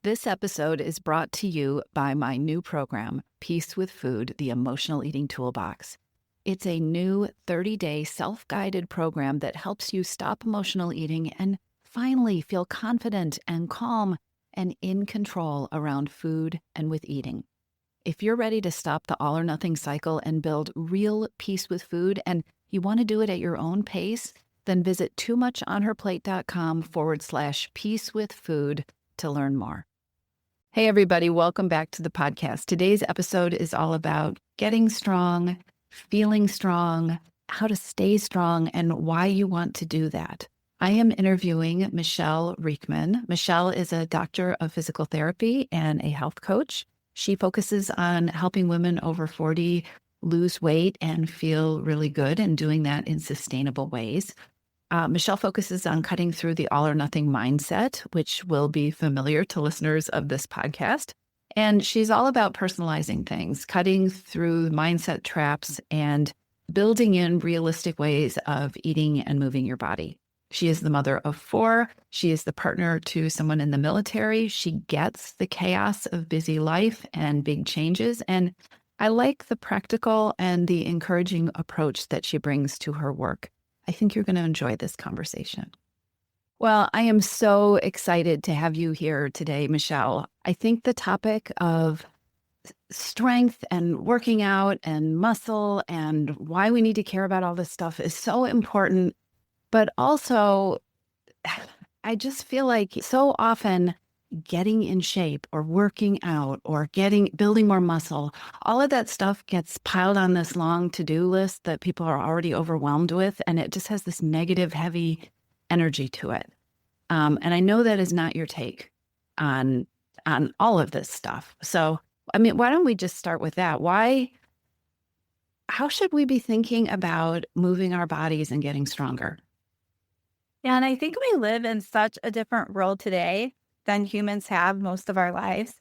This episode is brought to you by my new program, Peace with Food, the Emotional Eating Toolbox. It's a new 30-day self-guided program that helps you stop emotional eating and finally feel confident and calm and in control around food and with eating. If you're ready to stop the all or nothing cycle and build real peace with food and you want to do it at your own pace, then visit toomuchonherplate.com/peace with food to learn more. Hey, everybody, welcome back to the podcast. Today's episode is all about getting strong, feeling strong, how to stay strong, and why you want to do that. I am interviewing Michele Riechman. Michele is a doctor of physical therapy and a health coach. She focuses on helping women over 40 lose weight and feel really good and doing that in sustainable ways. Michele focuses on cutting through the all or nothing mindset, which will be familiar to listeners of this podcast. And she's all about personalizing things, cutting through mindset traps and building in realistic ways of eating and moving your body. She is the mother of 4. She is the partner to someone in the military. She gets the chaos of busy life and big changes. And I like the practical and the encouraging approach that she brings to her work. I think you're going to enjoy this conversation. Well, I am so excited to have you here today, Michele. I think the topic of strength and working out and muscle and why we need to care about all this stuff is so important. But also, I just feel like so often getting in shape or working out or building more muscle, all of that stuff gets piled on this long to-do list that people are already overwhelmed with, and it just has this negative, heavy energy to it. And I know that is not your take on all of this stuff. So, I mean, why don't we just start with that? How should we be thinking about moving our bodies and getting stronger? Yeah, and I think we live in such a different world today than humans have most of our lives.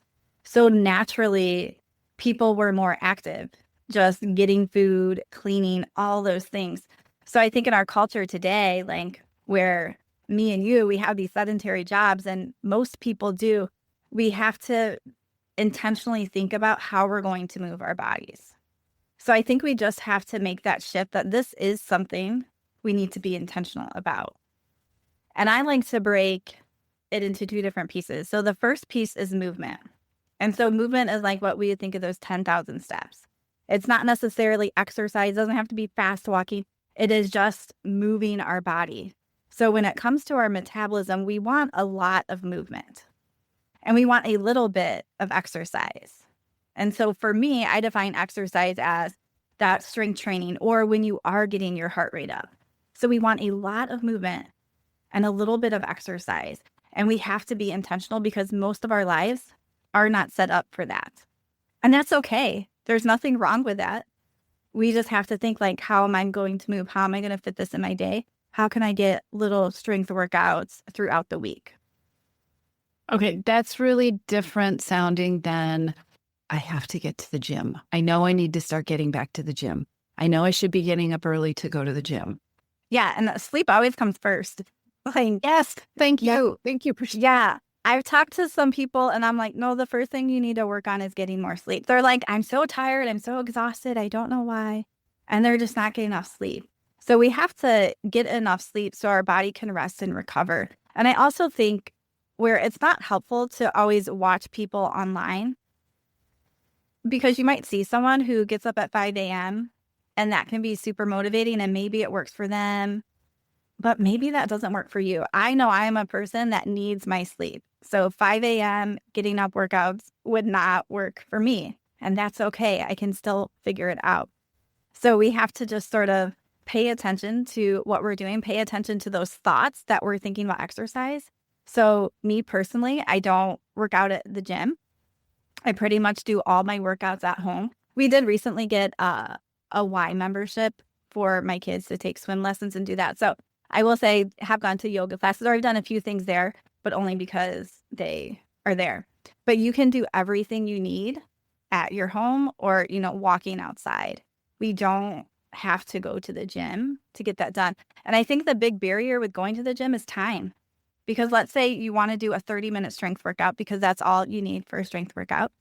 So naturally, people were more active, just getting food, cleaning, all those things. So I think in our culture today, like where me and you, we have these sedentary jobs, and most people do, we have to intentionally think about how we're going to move our bodies. So I think we just have to make that shift that this is something we need to be intentional about. And I like to break it into 2 different pieces. So the first piece is movement. And so movement is like what we would think of those 10,000 steps. It's not necessarily exercise, it doesn't have to be fast walking. It is just moving our body. So when it comes to our metabolism, we want a lot of movement and we want a little bit of exercise. And so for me, I define exercise as that strength training or when you are getting your heart rate up. So we want a lot of movement and a little bit of exercise. And we have to be intentional because most of our lives are not set up for that. And that's okay. There's nothing wrong with that. We just have to think like, how am I going to move? How am I going to fit this in my day? How can I get little strength workouts throughout the week? Okay, that's really different sounding than I have to get to the gym. I know I need to start getting back to the gym. I know I should be getting up early to go to the gym. Yeah, and sleep always comes first. Like, Yes, thank yeah, you. Thank you. yeah. I've talked to some people and I'm like, no, the first thing you need to work on is getting more sleep. They're like, I'm so tired. I'm so exhausted. I don't know why. And they're just not getting enough sleep. So we have to get enough sleep so our body can rest and recover. And I also think where it's not helpful to always watch people online because you might see someone who gets up at 5 a.m. and that can be super motivating and maybe it works for them. But maybe that doesn't work for you. I know I am a person that needs my sleep. So 5 a.m. getting up workouts would not work for me. And that's okay. I can still figure it out. So we have to just sort of pay attention to what we're doing, pay attention to those thoughts that we're thinking about exercise. So me personally, I don't work out at the gym. I pretty much do all my workouts at home. We did recently get a Y membership for my kids to take swim lessons and do that. So I will say have gone to yoga classes or I've done a few things there, but only because they are there. But you can do everything you need at your home or, walking outside. We don't have to go to the gym to get that done. And I think the big barrier with going to the gym is time Because let's say you want to do a 30-minute strength workout because that's all you need for a strength workout.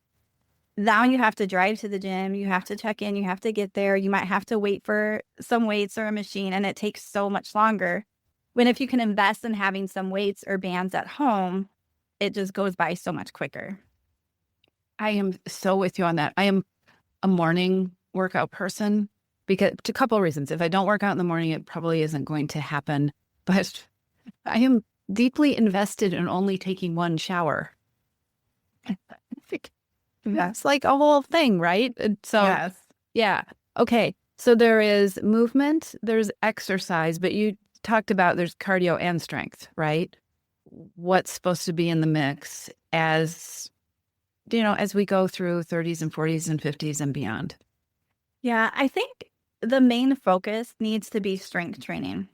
Now you have to drive to the gym, you have to check in, you have to get there, you might have to wait for some weights or a machine, and it takes so much longer. When if you can invest in having some weights or bands at home, it just goes by so much quicker. I am so with you on that. I am a morning workout person because a couple of reasons. If I don't work out in the morning, it probably isn't going to happen. But I am deeply invested in only taking one shower. That's like a whole thing, right? So, Yes. yeah. Okay. So there is movement, there's exercise, but you talked about there's cardio and strength, right? What's supposed to be in the mix as, as we go through 30s and 40s and 50s and beyond? Yeah, I think the main focus needs to be strength training.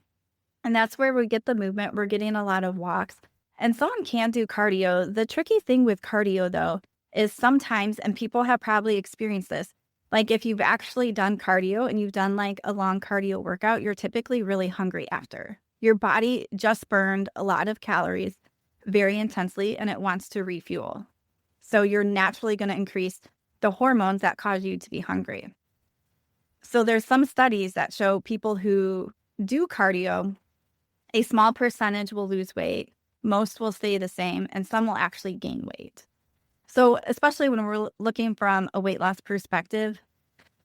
And that's where we get the movement. We're getting a lot of walks. And someone can do cardio. The tricky thing with cardio, though, is sometimes, and people have probably experienced this, like if you've actually done cardio and you've done like a long cardio workout, you're typically really hungry after. Your body just burned a lot of calories very intensely and it wants to refuel. So you're naturally going to increase the hormones that cause you to be hungry. So there's some studies that show people who do cardio, a small percentage will lose weight, most will stay the same, and some will actually gain weight. So especially when we're looking from a weight loss perspective,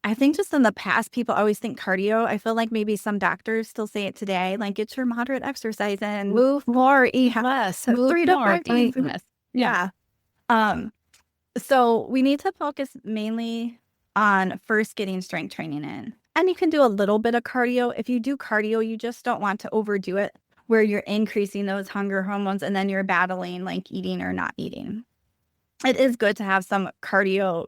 I think just in the past, people always think cardio. I feel like maybe some doctors still say it today, like get your moderate exercise in. Move more, eat less. Move 3 to more, 5 eat times. less. Yeah. So we need to focus mainly on first getting strength training in. And you can do a little bit of cardio. If you do cardio, you just don't want to overdo it where you're increasing those hunger hormones and then you're battling like eating or not eating. It is good to have some cardio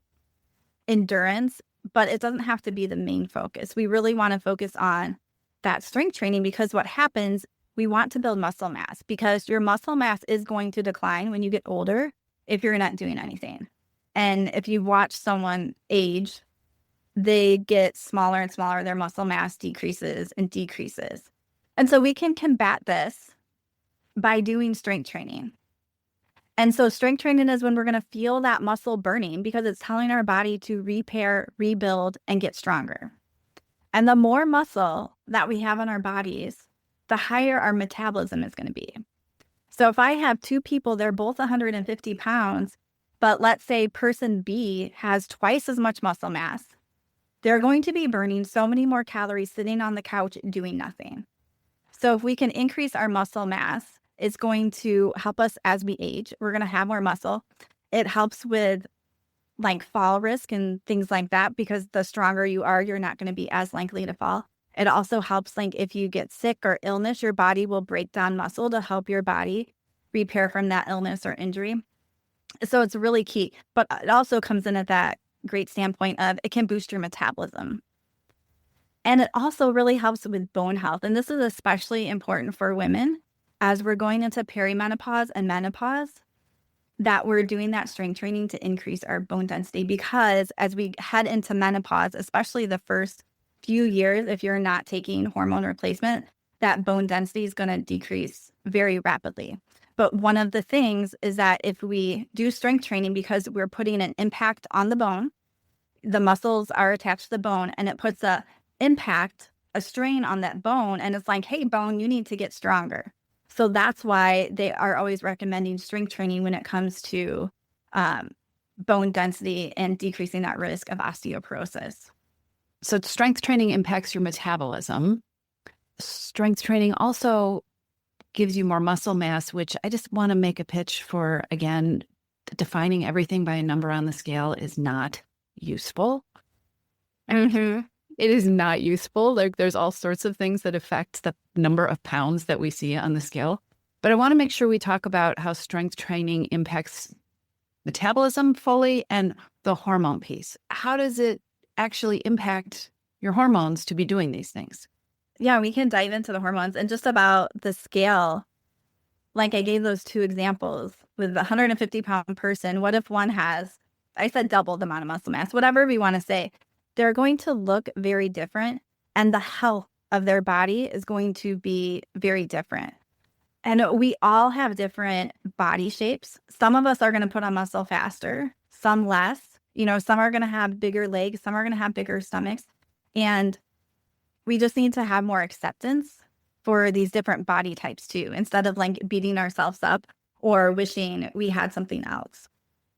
endurance, but it doesn't have to be the main focus. We really want to focus on that strength training because what happens, we want to build muscle mass because your muscle mass is going to decline when you get older if you're not doing anything. And if you watch someone age, they get smaller and smaller. Their muscle mass decreases and decreases. And so we can combat this by doing strength training. And so strength training is when we're going to feel that muscle burning because it's telling our body to repair, rebuild, and get stronger. And the more muscle that we have in our bodies, the higher our metabolism is going to be. So if I have two people, they're both 150 pounds, but let's say person B has twice as much muscle mass, they're going to be burning so many more calories sitting on the couch doing nothing. So if we can increase our muscle mass, it's going to help us as we age. We're going to have more muscle. It helps with like fall risk and things like that because the stronger you are, you're not going to be as likely to fall. It also helps like if you get sick or illness, your body will break down muscle to help your body repair from that illness or injury. So it's really key. But it also comes in at that great standpoint of it can boost your metabolism. And it also really helps with bone health. And this is especially important for women as we're going into perimenopause and menopause, that we're doing that strength training to increase our bone density because as we head into menopause, especially the first few years, if you're not taking hormone replacement, that bone density is going to decrease very rapidly. But one of the things is that if we do strength training because we're putting an impact on the bone, the muscles are attached to the bone and it puts a strain on that bone. And it's like, hey, bone, you need to get stronger. So that's why they are always recommending strength training when it comes to bone density and decreasing that risk of osteoporosis. So strength training impacts your metabolism. Strength training also gives you more muscle mass, which I just want to make a pitch for, again, defining everything by a number on the scale is not useful. Mm-hmm. It is not useful. There's all sorts of things that affect the number of pounds that we see on the scale. But I want to make sure we talk about how strength training impacts metabolism fully and the hormone piece. How does it actually impact your hormones to be doing these things? Yeah, we can dive into the hormones and just about the scale. Like I gave those two examples with the 150-pound person. What if one has, I said double the amount of muscle mass, whatever we want to say. They're going to look very different and the health of their body is going to be very different. And we all have different body shapes. Some of us are going to put on muscle faster, some less. Some are going to have bigger legs, some are going to have bigger stomachs. And we just need to have more acceptance for these different body types too, instead of like beating ourselves up or wishing we had something else.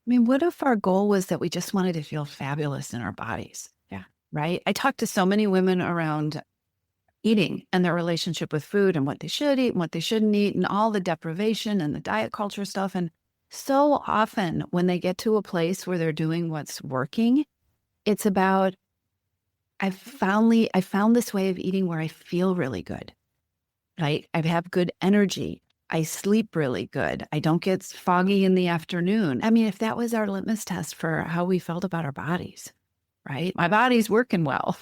I mean, what if our goal was that we just wanted to feel fabulous in our bodies? Yeah. Right? I talk to so many women around eating and their relationship with food and what they should eat and what they shouldn't eat and all the deprivation and the diet culture stuff. And so often when they get to a place where they're doing what's working, it's about, I found this way of eating where I feel really good, right? I have good energy. I sleep really good. I don't get foggy in the afternoon. I mean, if that was our litmus test for how we felt about our bodies, right? My body's working well.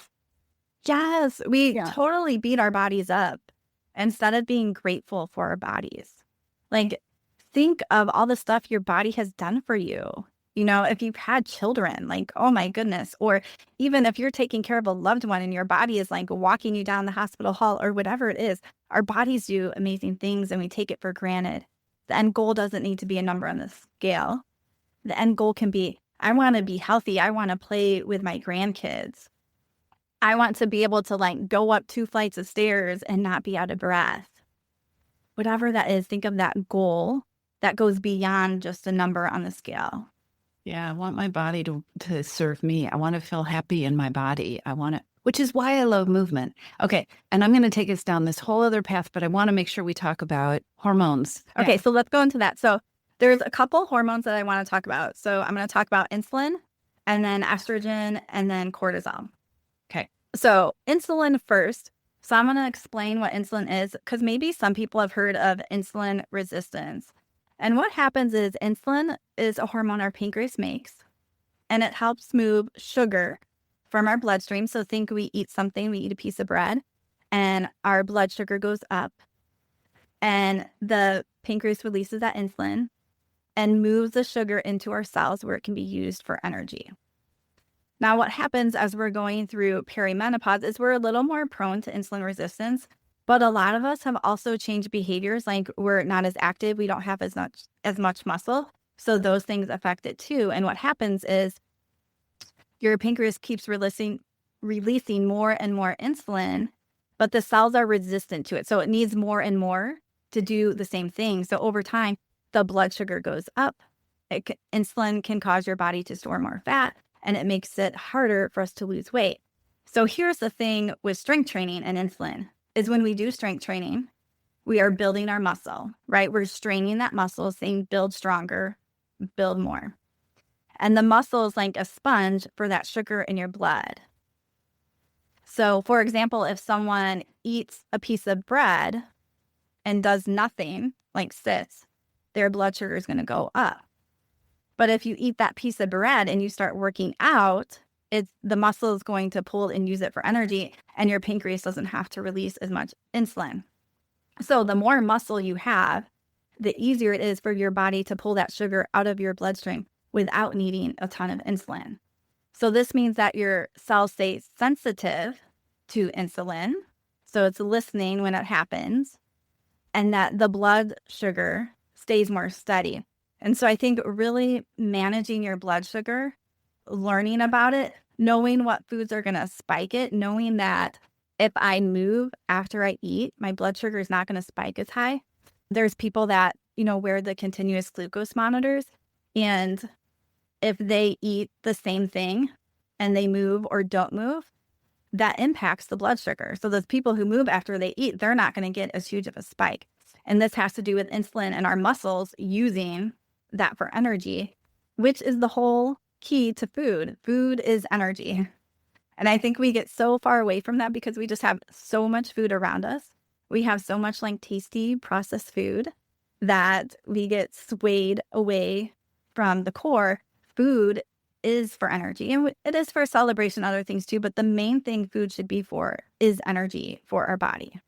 Yes, we Yeah. totally beat our bodies up instead of being grateful for our bodies. Like, think of all the stuff your body has done for you. If you've had children, like, oh my goodness, or even if you're taking care of a loved one and your body is like walking you down the hospital hall or whatever it is, our bodies do amazing things and we take it for granted. The end goal doesn't need to be a number on the scale. The end goal can be, I want to be healthy. I want to play with my grandkids. I want to be able to like go up 2 flights of stairs and not be out of breath. Whatever that is, think of that goal that goes beyond just a number on the scale. Yeah, I want my body to serve me. I want to feel happy in my body. Which is why I love movement. Okay, and I'm going to take us down this whole other path, but I want to make sure we talk about hormones. Okay, so let's go into that. So there's a couple hormones that I want to talk about. So I'm going to talk about insulin and then estrogen and then cortisol. Okay. So insulin first. So I'm going to explain what insulin is because maybe some people have heard of insulin resistance. And what happens is insulin is a hormone our pancreas makes, and it helps move sugar from our bloodstream. So think we eat something, we eat a piece of bread, and our blood sugar goes up, and the pancreas releases that insulin and moves the sugar into our cells where it can be used for energy. Now, what happens as we're going through perimenopause is we're a little more prone to insulin resistance, but a lot of us have also changed behaviors, like we're not as active, we don't have as much muscle. So those things affect it too. And what happens is your pancreas keeps releasing more and more insulin, but the cells are resistant to it. So it needs more and more to do the same thing. So over time, the blood sugar goes up. Insulin can cause your body to store more fat, and it makes it harder for us to lose weight. So here's the thing with strength training and insulin is when we do strength training, we are building our muscle, right? We're straining that muscle, saying build stronger, build more. And the muscle is like a sponge for that sugar in your blood. So for example, if someone eats a piece of bread and does nothing, like sits, their blood sugar is going to go up. But if you eat that piece of bread and you start working out, the muscle is going to pull and use it for energy, and your pancreas doesn't have to release as much insulin. So the more muscle you have, the easier it is for your body to pull that sugar out of your bloodstream without needing a ton of insulin. So this means that your cells stay sensitive to insulin, so it's listening when it happens, and that the blood sugar stays more steady. And so I think really managing your blood sugar, learning about it, knowing what foods are going to spike it, knowing that if I move after I eat, my blood sugar is not going to spike as high. There's people that, wear the continuous glucose monitors, and if they eat the same thing and they move or don't move, that impacts the blood sugar. So those people who move after they eat, they're not going to get as huge of a spike. And this has to do with insulin and our muscles using that for energy, which is the whole key to food. Food is energy. And I think we get so far away from that because we just have so much food around us. We have so much like tasty processed food that we get swayed away from the core. Food is for energy, and it is for celebration, other things too. But the main thing food should be for is energy for our body.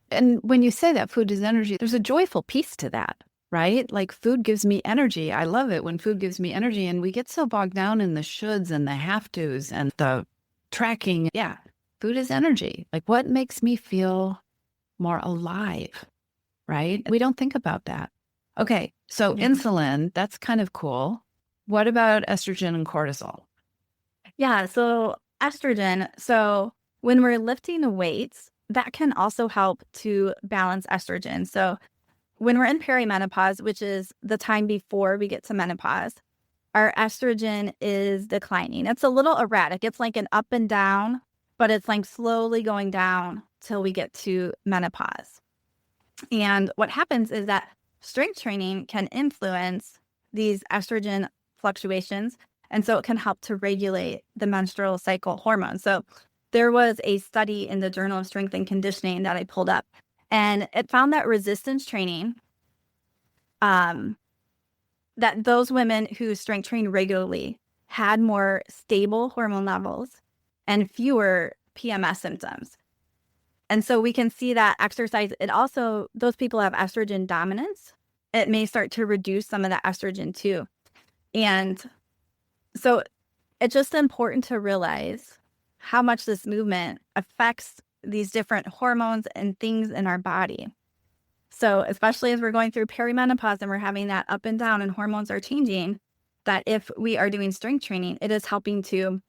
And when you say that food is energy, there's a joyful piece to that, right? Like food gives me energy. I love it when food gives me energy. And we get so bogged down in the shoulds and the have tos and the tracking. Yeah, food is energy. Like what makes me feel more alive? right? We don't think about that. Okay, so Yeah. insulin, that's kind of cool. What about estrogen and cortisol? Yeah. So estrogen. So when we're lifting weights, that can also help to balance estrogen. So when we're in perimenopause, which is the time before we get to menopause, our estrogen is declining. It's a little erratic. It's like an up and down, but it's like slowly going down till we get to menopause. And what happens is that strength training can influence these estrogen fluctuations. And so it can help to regulate the menstrual cycle hormones. So there was a study in the Journal of Strength and Conditioning that I pulled up, and it found that resistance training, um, that those women who strength trained regularly had more stable hormone levels and fewer PMS symptoms. And so we can see that exercise, it also, those people have estrogen dominance. It may start to reduce some of the estrogen too. And so it's just important to realize how much this movement affects these different hormones and things in our body. So especially as we're going through perimenopause and we're having that up and down and hormones are changing, that if we are doing strength training, it is helping to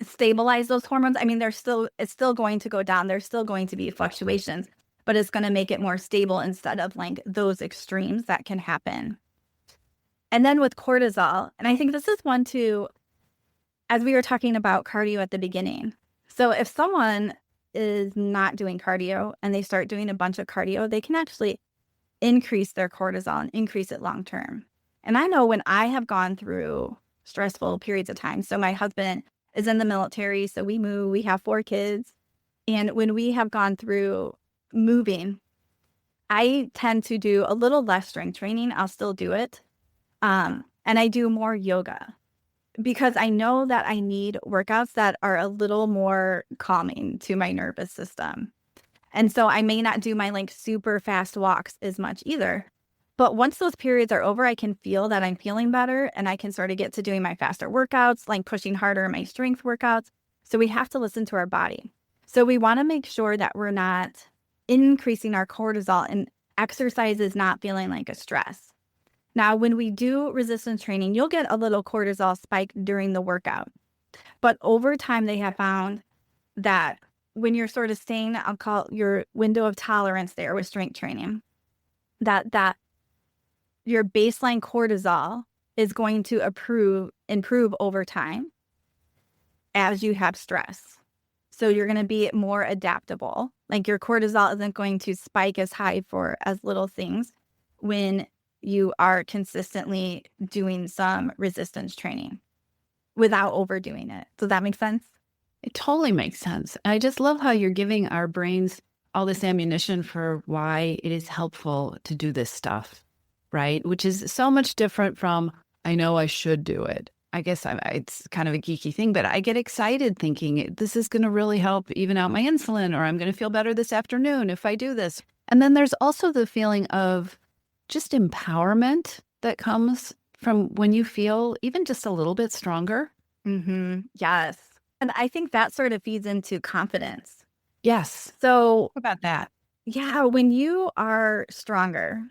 stabilize those hormones. I mean, it's still going to go down. There's still going to be fluctuations, but it's going to make it more stable instead of like those extremes that can happen. And then with cortisol, and I think this is one too, as we were talking about cardio at the beginning. So if someone is not doing cardio and they start doing a bunch of cardio, they can actually increase their cortisol and increase it long term. And I know when I have gone through stressful periods of time, so my husband is in the military, so we move, we have 4 kids. And when we have gone through moving, I tend to do a little less strength training. I'll still do it. And I do more yoga because I know that I need workouts that are a little more calming to my nervous system. And so I may not do my like super fast walks as much either. But once those periods are over, I can feel that I'm feeling better and I can sort of get to doing my faster workouts, like pushing harder in my strength workouts. So we have to listen to our body. So we want to make sure that we're not increasing our cortisol, and exercise is not feeling like a stress. Now, when we do resistance training, you'll get a little cortisol spike during the workout. But over time, they have found that when you're sort of staying, I'll call your window of tolerance there with strength training, that your baseline cortisol is going to improve over time as you have stress. So you're going to be more adaptable. Like your cortisol isn't going to spike as high for as little things when you are consistently doing some resistance training without overdoing it. Does that make sense? It totally makes sense. I just love how you're giving our brains all this ammunition for why it is helpful to do this stuff, right? Which is so much different from, I know I should do it. I guess it's kind of a geeky thing, but I get excited thinking this is going to really help even out my insulin, or I'm going to feel better this afternoon if I do this. And then there's also the feeling of just empowerment that comes from when you feel even just a little bit stronger. Yes. And I think that sort of feeds into confidence. Yes. So, How about that? yeah, when you are stronger,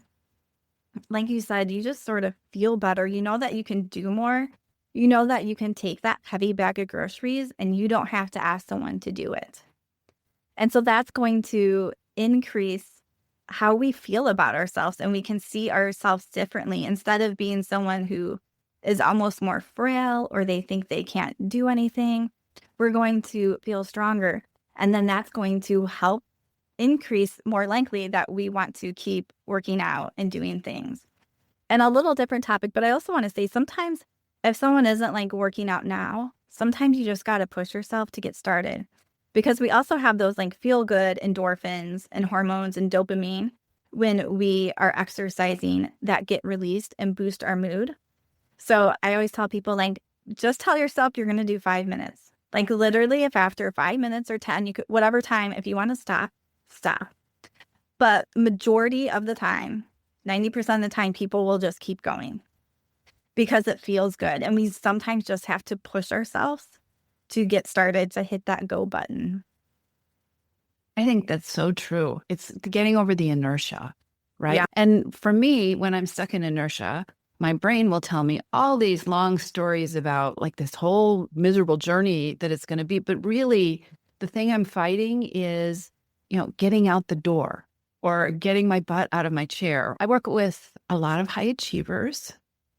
like you said, you just sort of feel better. You know that you can do more. You know that you can take that heavy bag of groceries and you don't have to ask someone to do it. And so that's going to increase how we feel about ourselves, and we can see ourselves differently instead of being someone who is almost more frail or they think they can't do anything. We're going to feel stronger. And then that's going to help increase more likely that we want to keep working out and doing things. And a little different topic, but I also want to say sometimes if someone isn't like working out now, sometimes you just got to push yourself to get started, because we also have those like feel good endorphins and hormones and dopamine when we are exercising that get released and boost our mood. So I always tell people, like, just tell yourself you're going to do 5 minutes. Like literally, if after 5 minutes or 10, you could, whatever time, if you want to stop, stop. But majority of the time, 90% of the time, people will just keep going because it feels good. And we sometimes just have to push ourselves to get started, to hit that go button. I think that's so true. It's getting over the inertia, right? Yeah. And for me, when I'm stuck in inertia, my brain will tell me all these long stories about like this whole miserable journey that it's going to be. But really, the thing I'm fighting is, getting out the door or getting my butt out of my chair. I work with a lot of high achievers.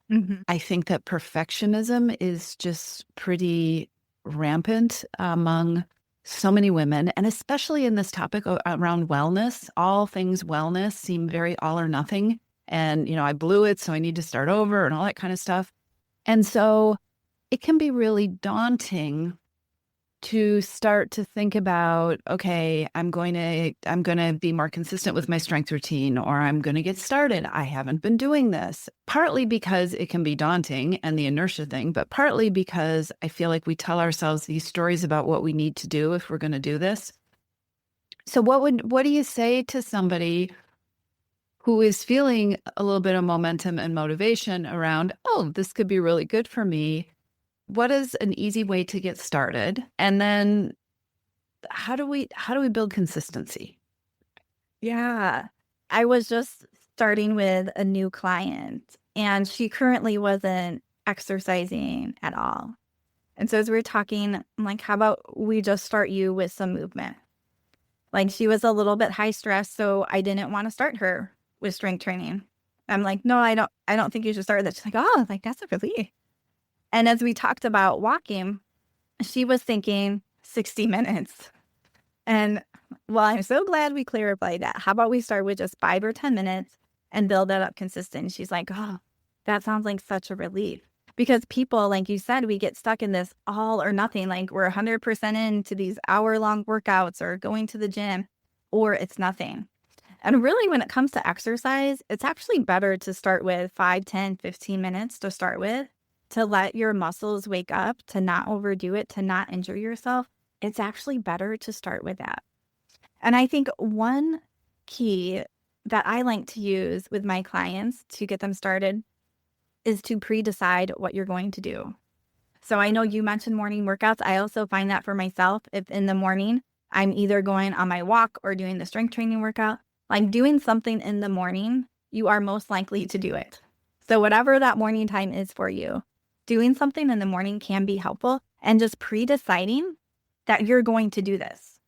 Mhm. I think that perfectionism is just pretty rampant among so many women, and especially in this topic around wellness. All things wellness seem very all or nothing. And, I blew it, so I need to start over and all that kind of stuff. And so it can be really daunting to start to think about, okay, I'm going to be more consistent with my strength routine, or I'm going to get started. I haven't been doing this. Partly because it can be daunting and the inertia thing, but partly because I feel like we tell ourselves these stories about what we need to do if we're going to do this. So what do you say to somebody who is feeling a little bit of momentum and motivation around, oh, this could be really good for me? What is an easy way to get started? And then how do we build consistency? Yeah. I was just starting with a new client, and she currently wasn't exercising at all. And so as we were talking, I'm like, how about we just start you with some movement? Like, she was a little bit high stress, so I didn't want to start her with strength training. I'm like, no, I don't think you should start that. She's like, oh, like that's a relief. And as we talked about walking, she was thinking 60 minutes. And well, I'm so glad we clarified that. How about we start with just 5 or 10 minutes and build that up consistent? She's like, oh, that sounds like such a relief. Because people, like you said, we get stuck in this all or nothing. Like we're 100% into these hour-long workouts or going to the gym, or it's nothing. And really, when it comes to exercise, it's actually better to start with 5, 10, 15 minutes to start with, to let your muscles wake up, to not overdo it, to not injure yourself. It's actually better to start with that. And I think one key that I like to use with my clients to get them started is to pre-decide what you're going to do. So I know you mentioned morning workouts. I also find that for myself, if in the morning I'm either going on my walk or doing the strength training workout, like doing something in the morning, you are most likely to do it. So whatever that morning time is for you, doing something in the morning can be helpful, and just pre-deciding that you're going to do this.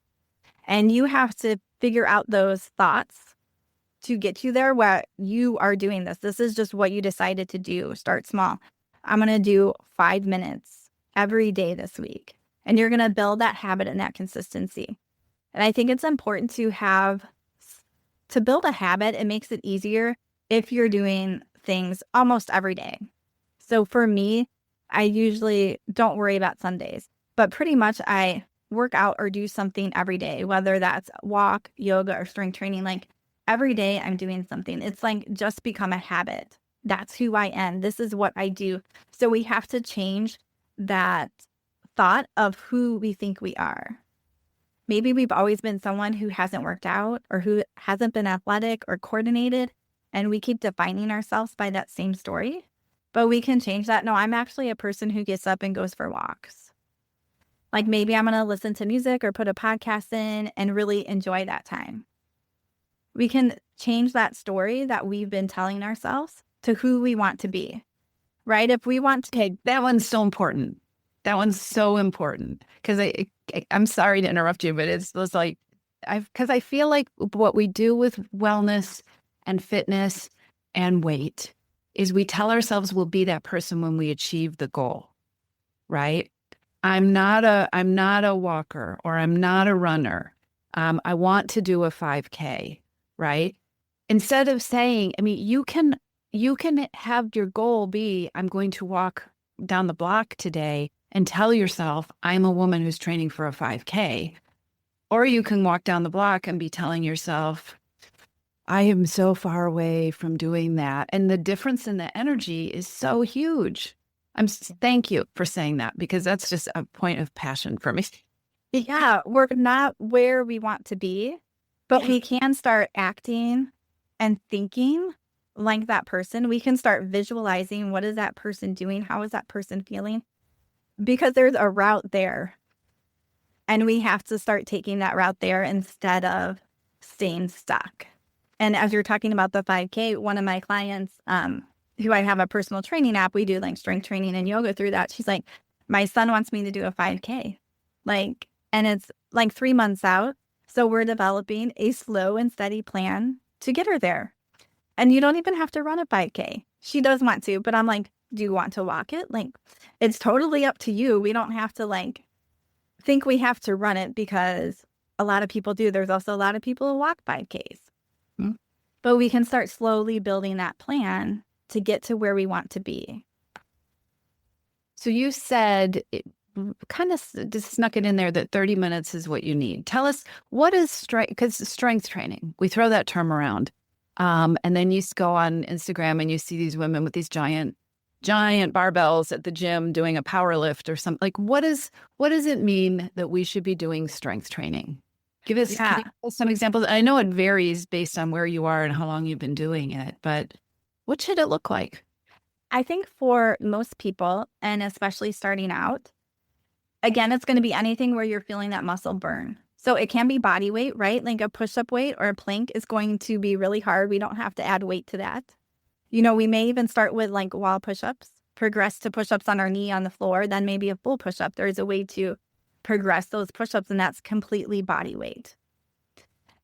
And you have to figure out those thoughts to get you there where you are doing this. This is just what you decided to do. Start small. I'm going to do 5 minutes every day this week. And you're going to build that habit and that consistency. And I think it's important to build a habit. It makes it easier if you're doing things almost every day. So for me, I usually don't worry about Sundays, but pretty much I work out or do something every day, whether that's walk, yoga, or strength training. Like every day I'm doing something. It's like just become a habit. That's who I am. This is what I do. So we have to change that thought of who we think we are. Maybe we've always been someone who hasn't worked out or who hasn't been athletic or coordinated, and we keep defining ourselves by that same story. But we can change that. No, I'm actually a person who gets up and goes for walks. Like maybe I'm going to listen to music or put a podcast in and really enjoy that time. We can change that story that we've been telling ourselves to who we want to be, right? If we want to, Okay, that one's so important. That one's so important because I'm sorry to interrupt you, but it's like because I feel like what we do with wellness and fitness and weight is we tell ourselves we'll be that person when we achieve the goal, right? I'm not a walker or I'm not a runner. I want to do a 5K, right? Instead of saying, I mean, you can have your goal be, I'm going to walk down the block today and tell yourself, I'm a woman who's training for a 5K. Or you can walk down the block and be telling yourself, I am so far away from doing that. And the difference in the energy is so huge. Thank you for saying that because that's just a point of passion for me. yeah, we're not where we want to be, but we can start acting and thinking like that person. We can start visualizing, what is that person doing? How is that person feeling? Because there's a route there. And we have to start taking that route there instead of staying stuck. And as you're talking about the 5K, one of my clients, who I have a personal training app, we do like strength training and yoga through that. She's like, my son wants me to do a 5K. Like, and it's like 3 months out. So we're developing a slow and steady plan to get her there. And you don't even have to run a 5K. She does want to, but I'm like, do you want to walk it? Like, it's totally up to you. We don't have to like think we have to run it because a lot of people do. There's also a lot of people who walk 5Ks. Mm. But we can start slowly building that plan to get to where we want to be. So you said it kind of just snuck it in there that 30 minutes is what you need. Tell us, what is strength? Because strength training, we throw that term around. And then you go on Instagram and you see these women with these giant barbells at the gym doing a power lift or something. Like, what does it mean that we should be doing strength training? Can you give us some examples? I know it varies based on where you are and how long you've been doing it, but what should it look like? I think for most people, and especially starting out, again, it's going to be anything where you're feeling that muscle burn. So it can be body weight, right? Like a push-up weight or a plank is going to be really hard. We don't have to add weight to that. We may even start with like wall push-ups, progress to push-ups on our knee on the floor, then maybe a full push-up. There's a way to progress those push-ups, and that's completely body weight.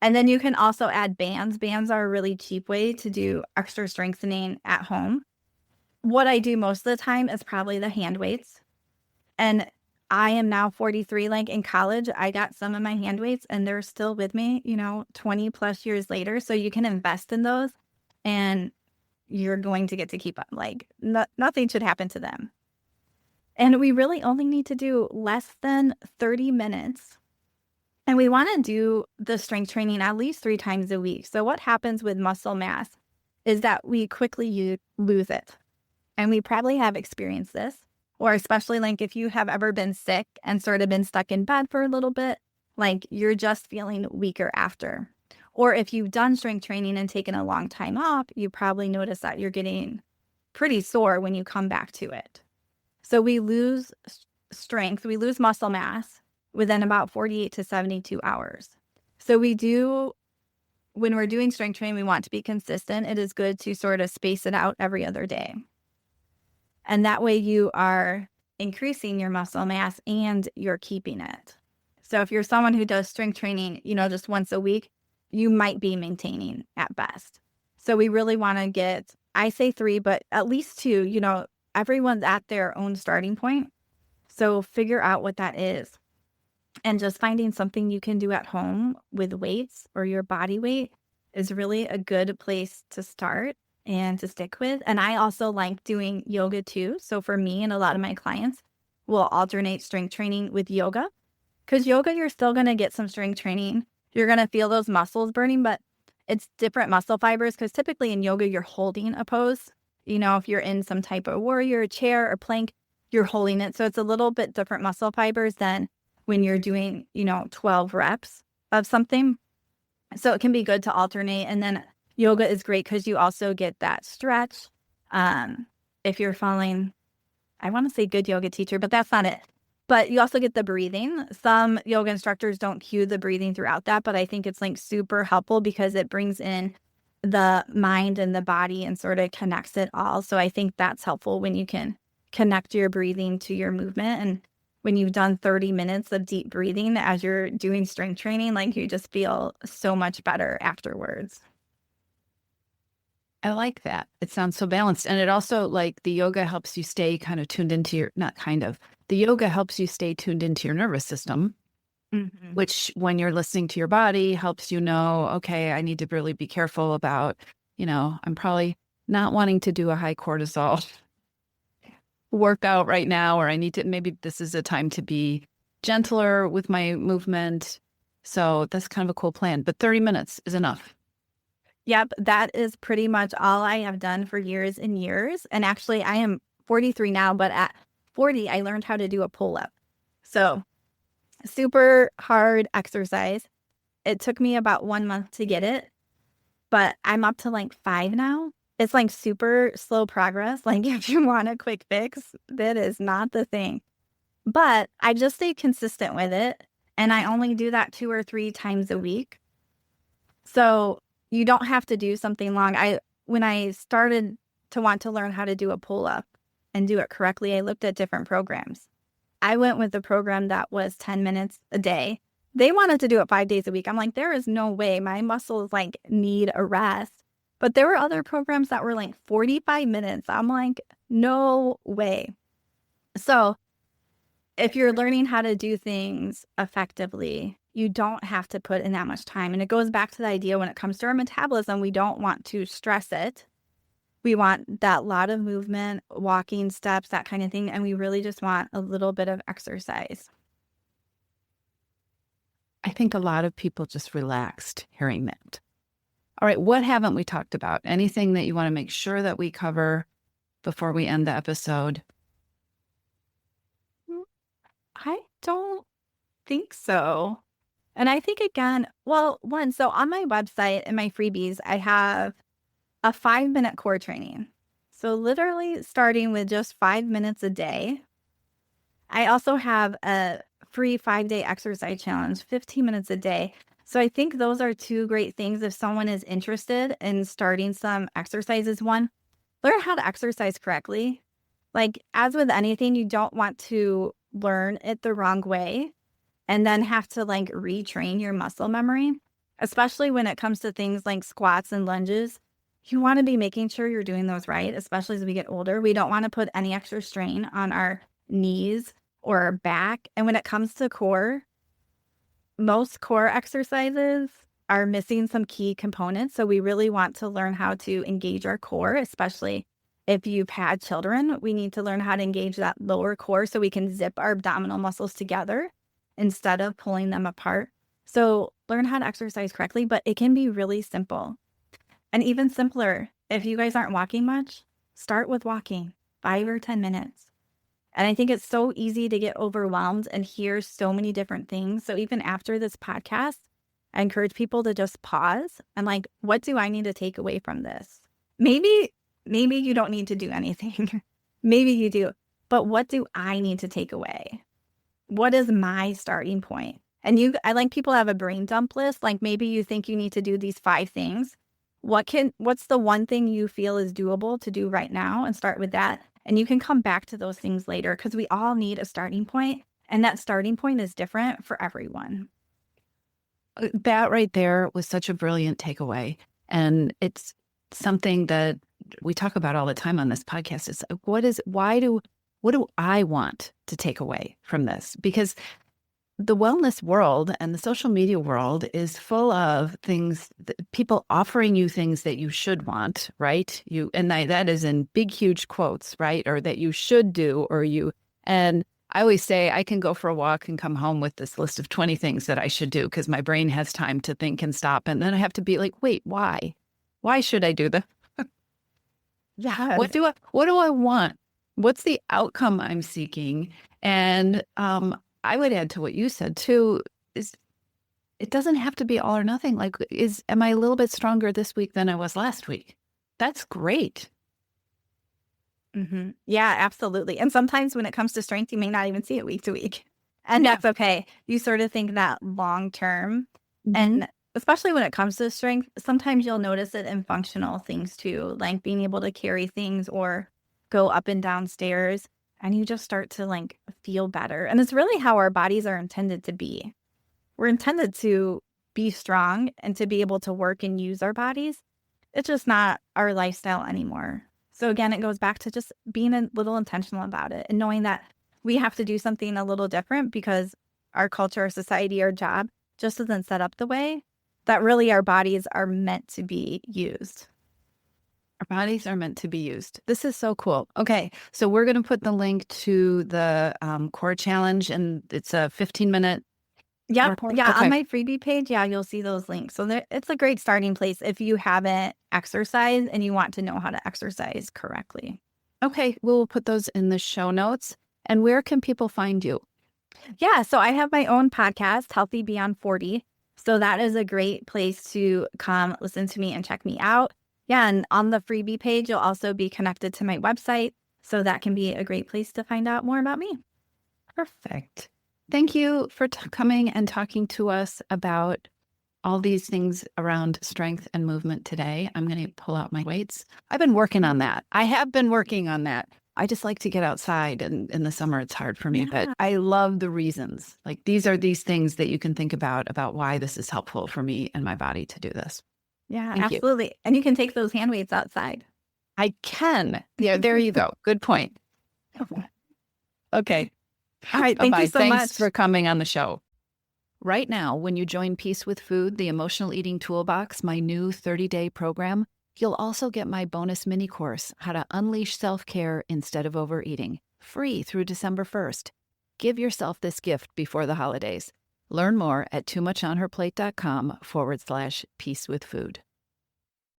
And then you can also add bands. Bands are a really cheap way to do extra strengthening at home. What I do most of the time is probably the hand weights. And I am now 43. Like in college, I got some of my hand weights and they're still with me, 20 plus years later. So you can invest in those and you're going to get to keep up. Like nothing should happen to them. And we really only need to do less than 30 minutes. And we want to do the strength training at least 3 times a week. So what happens with muscle mass is that we quickly lose it. And we probably have experienced this, or especially like if you have ever been sick and sort of been stuck in bed for a little bit, like you're just feeling weaker after. Or if you've done strength training and taken a long time off, you probably notice that you're getting pretty sore when you come back to it. So we lose strength, we lose muscle mass within about 48 to 72 hours. So when we're doing strength training, we want to be consistent. It is good to sort of space it out every other day. And that way you are increasing your muscle mass and you're keeping it. So if you're someone who does strength training, just once a week, you might be maintaining at best. So we really want to get, I say 3, but at least 2, everyone's at their own starting point. So figure out what that is. And just finding something you can do at home with weights or your body weight is really a good place to start and to stick with. And I also like doing yoga too. So for me and a lot of my clients, we'll alternate strength training with yoga. Because yoga, you're still going to get some strength training. You're going to feel those muscles burning, but it's different muscle fibers. Because typically in yoga, you're holding a pose. If you're in some type of warrior, chair, or plank, you're holding it. So it's a little bit different muscle fibers than when you're doing, 12 reps of something. So it can be good to alternate. And then yoga is great because you also get that stretch. If you're following, I want to say good yoga teacher, but that's not it. But you also get the breathing. Some yoga instructors don't cue the breathing throughout that, but I think it's like super helpful because it brings in the mind and the body and sort of connects it all. So I think that's helpful when you can connect your breathing to your movement. And when you've done 30 minutes of deep breathing as you're doing strength training, like you just feel so much better afterwards. I like that. It sounds so balanced. And it also, like, the yoga helps you stay kind of tuned into your, not kind of, the yoga helps you stay tuned into your nervous system, which when you're listening to your body helps you know, okay, I need to really be careful about, I'm probably not wanting to do a high cortisol workout right now, or I need to, maybe this is a time to be gentler with my movement. So that's kind of a cool plan. But 30 minutes is enough. Yep, that is pretty much all I have done for years and years. And actually, I am 43 now, but at 40, I learned how to do a pull-up. So super hard exercise. It took me about 1 month to get it, but I'm up to like 5 now. It's like super slow progress. Like if you want a quick fix, that is not the thing. But I just stay consistent with it. And I only do that 2 or 3 times a week. So you don't have to do something long. When I started to want to learn how to do a pull-up and do it correctly, I looked at different programs. I went with the program that was 10 minutes a day. They wanted to do it 5 days a week. I'm like, there is no way. My muscles like need a rest. But there were other programs that were like 45 minutes. I'm like, no way. So if you're learning how to do things effectively, you don't have to put in that much time. And it goes back to the idea when it comes to our metabolism, we don't want to stress it. We want that lot of movement, walking, steps, that kind of thing. And we really just want a little bit of exercise. I think a lot of people just relaxed hearing that. All right, what haven't we talked about? Anything that you want to make sure that we cover before we end the episode? I don't think so. And I think again, well, so on my website and my freebies, I have a 5-minute core training. So literally starting with just 5 minutes a day. I also have a free 5-day exercise challenge, 15 minutes a day. So I think those are two great things if someone is interested in starting some exercises. One, learn how to exercise correctly. Like as with anything, you don't want to learn it the wrong way and then have to like retrain your muscle memory, especially when it comes to things like squats and lunges. You want to be making sure you're doing those right, especially as we get older. We don't want to put any extra strain on our knees or our back. And when it comes to core, most core exercises are missing some key components. So we really want to learn how to engage our core, especially if you've had children. We need to learn how to engage that lower core so we can zip our abdominal muscles together instead of pulling them apart. So learn how to exercise correctly, but it can be really simple. And even simpler, if you guys aren't walking much, start with walking 5 or 10 minutes. And I think it's so easy to get overwhelmed and hear so many different things. So even after this podcast, I encourage people to just pause and like, what do I need to take away from this? Maybe you don't need to do anything. Maybe you do. But what do I need to take away? What is my starting point? And I like people have a brain dump list. Like maybe you think you need to do these 5 things. What's the one thing you feel is doable to do right now, and start with that. And you can come back to those things later because we all need a starting point, and that starting point is different for everyone. That right there was such a brilliant takeaway. And it's something that we talk about all the time on this podcast. Is what do I want to take away from this? Because the wellness world and the social media world is full of things, people offering you things that you should want, right? That is in big, huge quotes, right? Or that you should do, and I always say I can go for a walk and come home with this list of 20 things that I should do because my brain has time to think and stop. And then I have to be like, wait, why? Why should I do that? Yeah. What do I want? What's the outcome I'm seeking? And I would add to what you said too, is it doesn't have to be all or nothing. Like, am I a little bit stronger this week than I was last week? That's great. Mm-hmm. Yeah, absolutely. And sometimes when it comes to strength, you may not even see it week to week. And that's okay. You sort of think that long term. Mm-hmm. And especially when it comes to strength, sometimes you'll notice it in functional things too, like being able to carry things or go up and down stairs. And you just start to like feel better. And it's really how our bodies are intended to be. We're intended to be strong and to be able to work and use our bodies. It's just not our lifestyle anymore. So again, it goes back to just being a little intentional about it and knowing that we have to do something a little different because our culture, our society, our job just isn't set up the way that really our bodies are meant to be used. Our bodies are meant to be used. This is so cool. Okay, so we're going to put the link to the core challenge, and it's a 15-minute. Yeah, Okay. on my freebie page, you'll see those links. So it's a great starting place if you haven't exercised and you want to know how to exercise correctly. Okay, we'll put those in the show notes. And where can people find you? Yeah, so I have my own podcast, Healthy Beyond 40. So that is a great place to come listen to me and check me out. Yeah, and on the freebie page, you'll also be connected to my website. So that can be a great place to find out more about me. Perfect. Thank you for coming and talking to us about all these things around strength and movement today. I'm going to pull out my weights. I've been working on that. I have been working on that. I just like to get outside, and in the summer it's hard for me, but Yeah. I love the reasons. Like, these are these things that you can think about why this is helpful for me and my body to do this. Yeah, Thank you. absolutely. And you can take those hand weights outside. I can. Yeah, there you go. Good point. Okay. All right. Thank Bye-bye. you so Thanks much. for coming on the show. Right now, when you join Peace with Food, the Emotional Eating Toolbox, my new 30-day program, you'll also get my bonus mini course, How to Unleash Self-Care Instead of Overeating, free through December 1st. Give yourself this gift before the holidays. Learn more at toomuchonherplate.com/peacewithfood.